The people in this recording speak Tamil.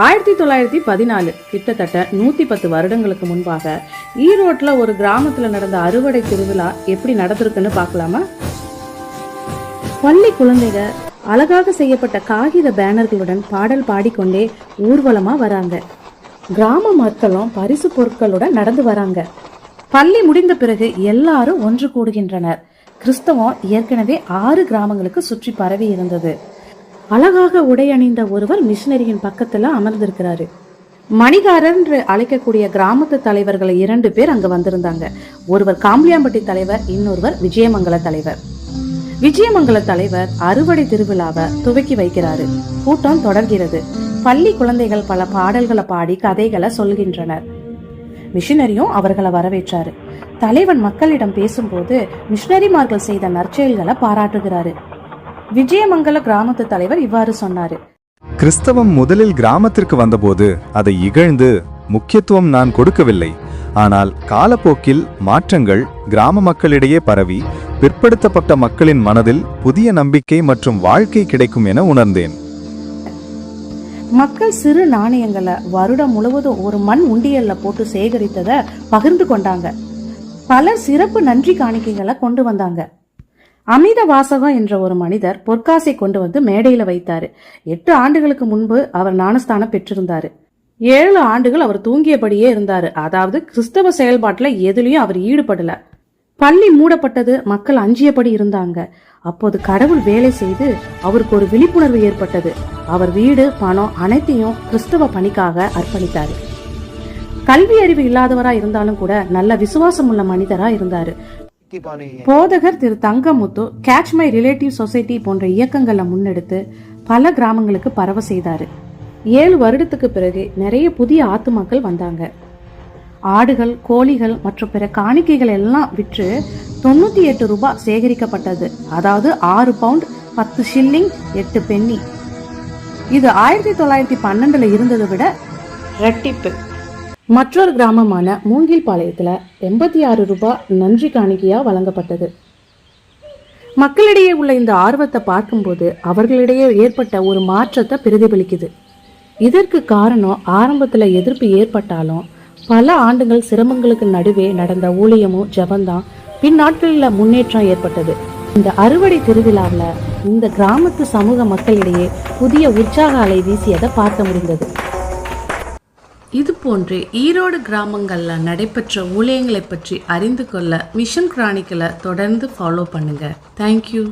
1914 கிட்டத்தட்ட 110 வருடங்களுக்கு முன்பாக ஈரோட்டில் ஒரு கிராமத்தில் நடந்த அறுவடை திருவிழா எப்படி நடந்திருக்குன்னு பார்க்கலாமா? பள்ளி குழந்தைகள் அழகாக செய்யப்பட்ட காகித பேனர்களுடன் பாடல் பாடிக்கொண்டே ஊர்வலமா வராங்க. கிராம மக்களும் பரிசு பொருட்களுடன் நடந்து வராங்க. பள்ளி முடிந்த பிறகு எல்லாரும் ஒன்று கூடுகின்றனர். கிறிஸ்தவம் ஏற்கனவே 6 கிராமங்களுக்கு சுற்றி பரவி இருந்தது. அழகாக உடை அணிந்த ஒருவர் மிஷினரியின் பக்கத்துல அமர்ந்திருக்கிறாரு. மணிகாரர் என்று அழைக்கக்கூடிய கிராமத்து தலைவர்கள் 2 பேர் அங்க வந்திருந்தாங்க. ஒருவர் காம்பியாம்பட்டி தலைவர், இன்னொருவர் விஜயமங்கல தலைவர். விஜயமங்கல தலைவர் அறுவடை திருவிழாவை துவக்கி வைக்கிறாரு. கூட்டம் தொடர்கிறது. பள்ளி குழந்தைகள் பல பாடல்களை பாடி கதைகளை சொல்கின்றனர். மிஷினரியும் அவர்களை வரவேற்றாரு. தலைவன் மக்களிடம் பேசும்போது மிஷினரிமார்கள் செய்த நற்செயல்களை பாராட்டுகிறாரு. விஜயமங்கல கிராமத்து தலைவர் இவ்வாறு சொன்னாரு: கிறிஸ்தவம் முதலில் கிராமத்திற்கு வந்தபோது அதை இகழ்ந்து முக்கியத்துவம் நான் கொடுக்கவில்லை. ஆனால் காலப்போக்கில் மாற்றங்கள் கிராம மக்களிடையே பரவி பிற்படுத்தப்பட்ட மக்களின் மனதில் புதிய நம்பிக்கை மற்றும் வாழ்க்கை கிடைக்கும் என உணர்ந்தேன். மக்கள் சிறு நாணயங்களை வருடம் முழுவதும் ஒரு மண் உண்டியல்ல போட்டு சேகரித்ததை பகிர்ந்து கொண்டாங்க. பலர் சிறப்பு நன்றி காணிக்கைகளை கொண்டு வந்தாங்க. அமித வாசகம் என்ற ஒரு மனிதர் பொற்காசை கொண்டு வந்து மேடையில வைத்தாரு. 8 ஆண்டுகளுக்கு முன்பு அவர் ஞானஸ்தானம் பெற்றிருந்தாரு. 7 ஆண்டுகள் அவர் தூங்கியபடியே இருந்தாரு. அதாவது கிறிஸ்தவ செயல்பாட்டுல எதுலயும் அவர் ஈடுபடல. பள்ளி மூடப்பட்டது. மக்கள் அஞ்சியபடி இருந்தாங்க. அப்போது கடவுள் வேலை செய்து அவருக்கு ஒரு விழிப்புணர்வு ஏற்பட்டது. அவர் வீடு, பணம் அனைத்தையும் கிறிஸ்தவ பணிக்காக அர்ப்பணித்தாரு. கல்வி அறிவு இல்லாதவரா இருந்தாலும் கூட நல்ல விசுவாசம் உள்ள மனிதரா இருந்தாரு. போதகர் Thiru Thangamuthu catch my relative society போன்ற இயக்கங்களை முன்னெடுத்து பல கிராமங்களுக்கு பரவ செய்தாரு. 7 வருடத்துக்கு பிறகு நிறைய புதிய ஆத்துமாக்கள் வந்தாங்க. ஆடுகள், கோழிகள் மற்றும் பிற காணிக்கைகள் எல்லாம் விற்று 98 ரூபாய் சேகரிக்கப்பட்டது. அதாவது 6 பவுண்ட் 10 ஷில்லிங் 8 பென்னி. இது 1912 இருந்ததை விட இரட்டிப்பு. மற்றொரு கிராமமான மூங்கில்பாளையத்துல 86 ரூபாய் நன்றி காணிக்கையா வழங்கப்பட்டது. மக்களிடையே உள்ள இந்த ஆர்வத்தை பார்க்கும்போது அவர்களிடையே ஏற்பட்ட ஒரு மாற்றத்தை பிரதிபலிக்குது. இதற்கு காரணம் ஆரம்பத்துல எதிர்ப்பு ஏற்பட்டாலும் பல ஆண்டுகள் சிரமங்களுக்கு நடுவே நடந்த ஊழியமும் ஜபந்தான் பின்னாட்களில் முன்னேற்றம் ஏற்பட்டது. இந்த அறுவடை திருவிழாவில் இந்த கிராமத்து சமூக மக்களிடையே புதிய உற்சாக அலை வீசியதை பார்க்க முடிந்தது. இது போன்று ஈரோடு கிராமங்களில் நடைபெற்ற ஊழியங்களை பற்றி அறிந்து கொள்ள மிஷன் கிரானிக்கலை தொடர்ந்து ஃபாலோ பண்ணுங்க. தேங்க்யூ.